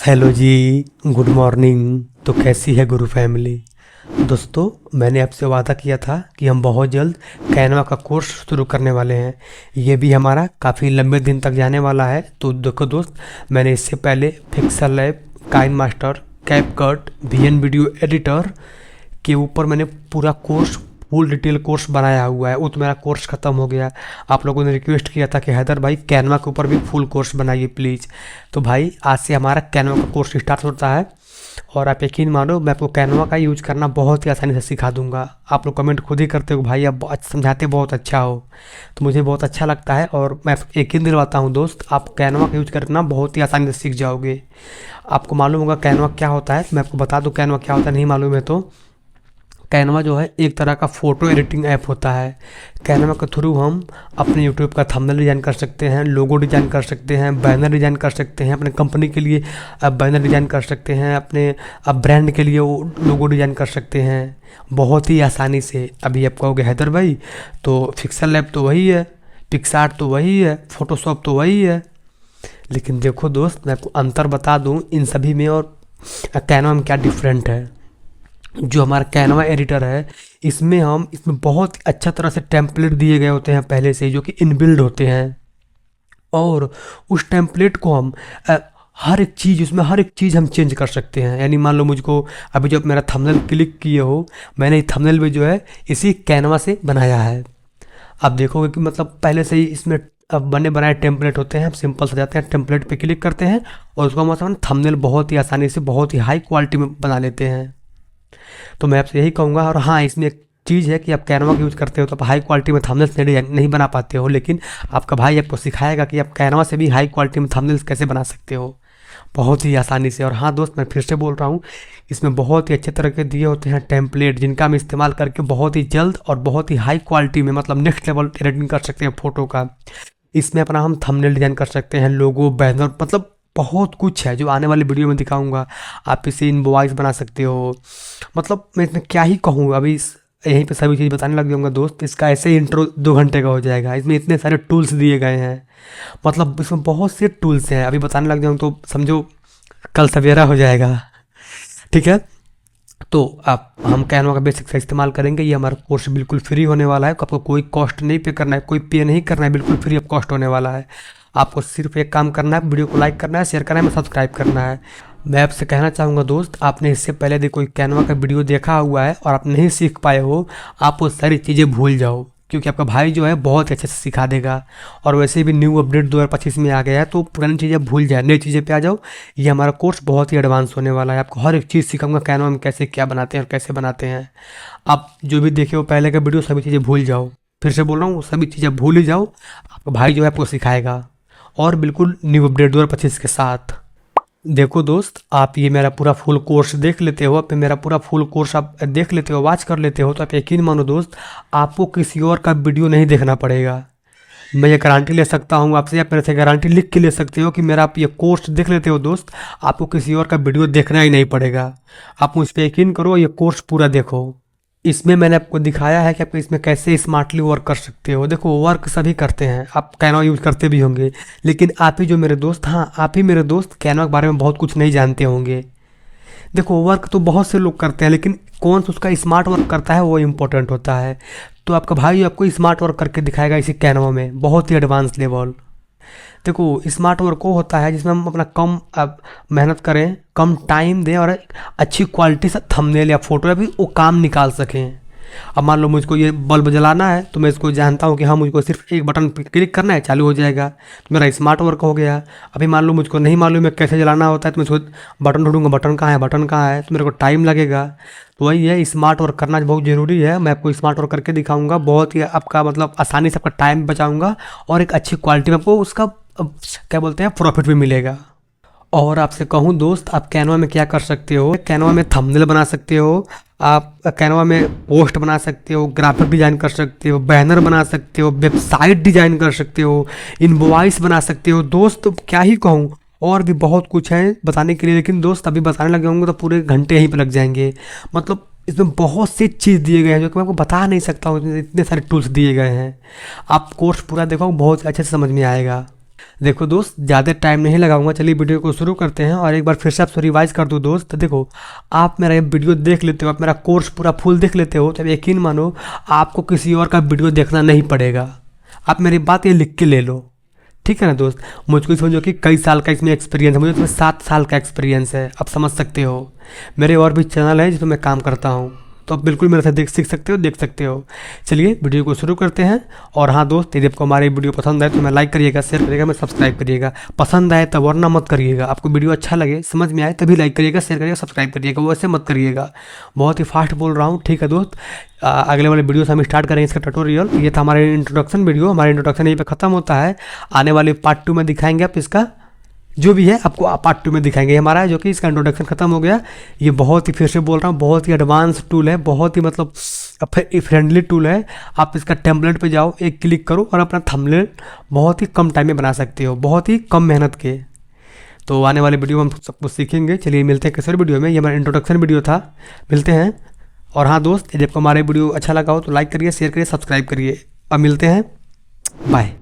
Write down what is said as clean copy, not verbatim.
Hello जी। Good morning. तो कैसी है गुरु फैमिली। दोस्तों, मैंने आपसे वादा किया था कि हम बहुत जल्द कैनवा का कोर्स शुरू करने वाले हैं। ये भी हमारा काफ़ी लंबे दिन तक जाने वाला है। तो देखो दोस्त, मैंने इससे पहले PixelLab, KineMaster, CapCut, VN video editor के ऊपर मैंने पूरा कोर्स, फुल डिटेल कोर्स बनाया हुआ है। वो तो मेरा कोर्स ख़त्म हो गया। आप लोगों ने रिक्वेस्ट किया था कि हैदर भाई कैनवा के ऊपर भी फुल कोर्स बनाइए प्लीज़। तो भाई आज से हमारा कैनवा का कोर्स स्टार्ट होता है। और आप यकीन मानो, मैं आपको कैनवा का यूज़ करना बहुत ही आसानी से सिखा दूंगा। आप लोग कमेंट खुद ही करते हो भाई आप समझाते बहुत अच्छा हो, तो मुझे बहुत अच्छा लगता है। और मैं यकीन दिलवाता हूँ दोस्त, आप कैनवा का यूज़ करना बहुत ही आसानी से सीख जाओगे। आपको मालूम होगा कैनवा क्या होता है। मैं आपको बता दूँ कैनवा क्या होता है, नहीं मालूम है तो। कैनवा जो है एक तरह का फ़ोटो एडिटिंग ऐप होता है। कैनवा के थ्रू हम अपने यूट्यूब का थंबनेल डिज़ाइन कर सकते हैं, लोगो डिज़ाइन कर सकते हैं, बैनर डिज़ाइन कर सकते हैं, अपने कंपनी के लिए बैनर डिज़ाइन कर सकते हैं, अपने ब्रांड के लिए वो लोगो डिज़ाइन कर सकते हैं बहुत ही आसानी से। अभी आप कहोगे हैदर भाई, तो पिक्सल लैब तो वही है, पिक्सार्ट तो वही है, फ़ोटोशॉप तो वही है। लेकिन देखो दोस्त, मैं आपको अंतर बता दूँ इन सभी में और कैनवा में क्या डिफरेंट है। जो हमारा कैनवा एडिटर है, इसमें बहुत अच्छा तरह से टेम्पलेट दिए गए होते हैं पहले से, जो कि इनबिल्ड होते हैं। और उस टेम्पलेट को हम हर एक चीज़, उसमें हर एक चीज़ हम चेंज कर सकते हैं। यानी मान लो मुझको अभी जब मेरा थंबनेल क्लिक किए हो, मैंने थंबनेल भी जो है इसी कैनवा से बनाया है। आप देखोगे कि मतलब पहले से ही इसमें अब बने बनाए टेम्पलेट होते हैं। हम सिंपल से जाते हैं, टेम्पलेट पे क्लिक करते हैं और उसको हम थंबनेल बहुत ही आसानी से, बहुत ही हाई क्वालिटी में बना लेते हैं। तो मैं आपसे यही कहूँगा। और हाँ, इसमें एक चीज़ है कि आप कैनवा का यूज़ करते हो तो आप हाई क्वालिटी में थंबनेल्स नहीं बना पाते हो, लेकिन आपका भाई आपको सिखाएगा कि आप कैनवा से भी हाई क्वालिटी में थंबनेल्स कैसे बना सकते हो बहुत ही आसानी से। और हाँ दोस्त, मैं फिर से बोल रहा हूँ, इसमें बहुत ही अच्छे तरह के दिए होते हैं टेम्पलेट, जिनका हम इस्तेमाल करके बहुत ही जल्द और बहुत ही हाई क्वालिटी में, मतलब नेक्स्ट लेवल एडिटिंग कर सकते हैं फ़ोटो का। इसमें अपना हम थंबनेल डिज़ाइन कर सकते हैं, लोगो, बैनर, मतलब बहुत कुछ है जो आने वाली वीडियो में दिखाऊंगा। आप इसे इनवॉइस बना सकते हो। मतलब मैं इसमें क्या ही कहूँ, अभी यहीं पे सभी चीज़ बताने लग जाऊँगा दोस्त। इसका ऐसे ही इंट्रो 2 घंटे का हो जाएगा। इसमें इतने सारे टूल्स दिए गए हैं, मतलब इसमें बहुत से टूल्स हैं। अभी बताने लग जाऊँ तो समझो कल सवेरा हो जाएगा। ठीक है, तो आप हम कैनवा का बेसिक से इस्तेमाल करेंगे। ये हमारा कोर्स बिल्कुल फ्री होने वाला है। आपको कोई कॉस्ट नहीं पे करना है, कोई पे नहीं करना है, बिल्कुल फ्री ऑफ कॉस्ट होने वाला है। आपको सिर्फ एक काम करना है, वीडियो को लाइक करना है, शेयर करना है, सब्सक्राइब करना है। मैं आपसे कहना चाहूँगा दोस्त, आपने इससे पहले यदि कोई कैनवा का वीडियो देखा हुआ है और आप नहीं सीख पाए हो, आप वो सारी चीज़ें भूल जाओ, क्योंकि आपका भाई जो है बहुत अच्छे से सिखा देगा। और वैसे भी न्यू अपडेट 2025 में आ गया है, तो पुरानी चीज़ें भूल जाए, नई चीज़ें पे आ जाओ। ये हमारा कोर्स बहुत ही एडवांस होने वाला है। आपको हर एक चीज़ सिखाऊंगा कैनवा में कैसे क्या बनाते हैं और कैसे बनाते हैं। आप जो भी देखे हो पहले का वीडियो, सभी चीज़ें भूल जाओ। फिर से बोल रहा हूँ, सभी चीज़ें भूल ही जाओ। आपका भाई जो है आपको सिखाएगा, और बिल्कुल न्यू अपडेट 2025 के साथ। देखो दोस्त, आप ये मेरा पूरा फुल कोर्स देख लेते हो, आप मेरा पूरा फुल कोर्स आप देख लेते हो, वॉच कर लेते हो, तो आप यकीन मानो दोस्त, आपको किसी और का वीडियो नहीं देखना पड़ेगा। मैं ये गारंटी ले सकता हूँ आपसे, आप मेरे से गारंटी लिख के ले सकते हो कि मेरा आप ये कोर्स देख लेते हो दोस्त, आपको किसी और का वीडियो देखना ही नहीं पड़ेगा। आप मुझ पर यकीन करो, ये कोर्स पूरा देखो। इसमें मैंने आपको दिखाया है कि आप इसमें कैसे स्मार्टली वर्क कर सकते हो। देखो, वर्क सभी करते हैं, आप कैनवा यूज़ करते भी होंगे, लेकिन आप ही जो मेरे दोस्त, हाँ आप ही मेरे दोस्त कैनवा के बारे में बहुत कुछ नहीं जानते होंगे। देखो, वर्क तो बहुत से लोग करते हैं, लेकिन कौन सा उसका स्मार्ट वर्क करता है वो इम्पोर्टेंट होता है। तो आपका भाई आपको स्मार्ट वर्क करके दिखाएगा इसी कैनवा में, बहुत ही एडवांस लेवल। देखो, स्मार्ट वर्क वो होता है जिसमें हम अपना कम मेहनत करें, कम टाइम दें और अच्छी क्वालिटी से थंबनेल या फोटो या भी वो काम निकाल सकें। अब मान लो मुझको ये बल्ब जलाना है, तो मैं इसको जानता हूँ कि हाँ मुझको सिर्फ एक बटन पे क्लिक करना है, चालू हो जाएगा, तो मेरा स्मार्ट वर्क हो गया। अभी मान लो मुझको नहीं मालूम है कैसे जलाना होता है, तो मैं इसको बटन ढूंढूंगा, बटन कहाँ है, बटन कहाँ है, तो मेरे को टाइम लगेगा। तो वही है, स्मार्ट वर्क करना बहुत ज़रूरी है। मैं आपको स्मार्ट वर्क करके दिखाऊंगा, बहुत ही आपका मतलब आसानी से आपका टाइम बचाऊंगा और एक अच्छी क्वालिटी में आपको उसका क्या बोलते हैं प्रॉफिट भी मिलेगा। और आपसे कहूँ दोस्त, आप कैनवा में क्या कर सकते हो, कैनवा में थंबनेल बना सकते हो, आप कैनवा में पोस्ट बना सकते हो, ग्राफिक डिज़ाइन कर सकते हो, बैनर बना सकते हो, वेबसाइट डिज़ाइन कर सकते हो, इनवॉइस बना सकते हो। दोस्त क्या ही कहूँ, और भी बहुत कुछ है बताने के लिए, लेकिन दोस्त अभी बताने लगे होंगे तो पूरे घंटे यहीं पर लग जाएंगे। मतलब इसमें बहुत सी चीज़ दिए गए हैं जो कि मैं आपको बता नहीं सकता हूँ, इतने सारे टूल्स दिए गए हैं। आप कोर्स पूरा देखो, बहुत अच्छे से समझ में आएगा। देखो दोस्त, ज़्यादा टाइम नहीं लगाऊंगा, चलिए वीडियो को शुरू करते हैं। और एक बार फिर से आपसे रिवाइज कर दूँ दोस्त, तो देखो आप मेरा ये वीडियो देख लेते हो, आप मेरा कोर्स पूरा फुल देख लेते हो, तो यकीन मानो आपको किसी और का वीडियो देखना नहीं पड़ेगा। आप मेरी बात ये लिख के ले लो, ठीक है ना दोस्त। मुझको समझो कि कई साल का इसमें एक्सपीरियंस है, मुझे इसमें 7 साल का एक्सपीरियंस है, आप समझ सकते हो। मेरे और भी चैनल हैं जिसमें मैं काम करता हूँ, तो आप बिल्कुल मेरे साथ सीख सकते हो, देख सकते हो। चलिए वीडियो को शुरू करते हैं। और हाँ दोस्त, यदि आपको हमारी वीडियो पसंद आए तो मैं लाइक करिएगा, शेयर करिएगा, मैं सब्सक्राइब करिएगा। पसंद आए तब वरना मत करिएगा। आपको वीडियो अच्छा लगे, समझ में आए तभी लाइक करिएगा, शेयर करिएगा, सब्सक्राइब करिएगा, वैसे मत करिएगा। बहुत ही फास्ट बोल रहा हूँ, ठीक है दोस्त। अगले वाले वीडियो से हम स्टार्ट करेंगे इसका ट्यूटोरियल। ये था हमारा इंट्रोडक्शन वीडियो, हमारा इंट्रोडक्शन यहीं पे खत्म होता है। आने वाले पार्ट 2 में दिखाएंगे आप इसका जो भी है, आपको पार्ट 2 में दिखाएंगे। हमारा जो कि इसका इंट्रोडक्शन खत्म हो गया। ये बहुत ही, फिर से बोल रहा हूँ, बहुत ही एडवांस टूल है, बहुत ही मतलब फ्रेंडली टूल है। आप इसका टेम्पलेट पे जाओ, एक क्लिक करो और अपना थंबनेल बहुत ही कम टाइम में बना सकते हो, बहुत ही कम मेहनत के। तो आने वाले वीडियो में हम सब कुछ सीखेंगे। चलिए मिलते हैं किसी और वीडियो में। ये हमारा इंट्रोडक्शन वीडियो था, मिलते हैं। और हाँ दोस्त, यदि आपको हमारे वीडियो अच्छा लगा हो तो लाइक करिए, शेयर करिए, सब्सक्राइब करिए। अब मिलते हैं, बाय।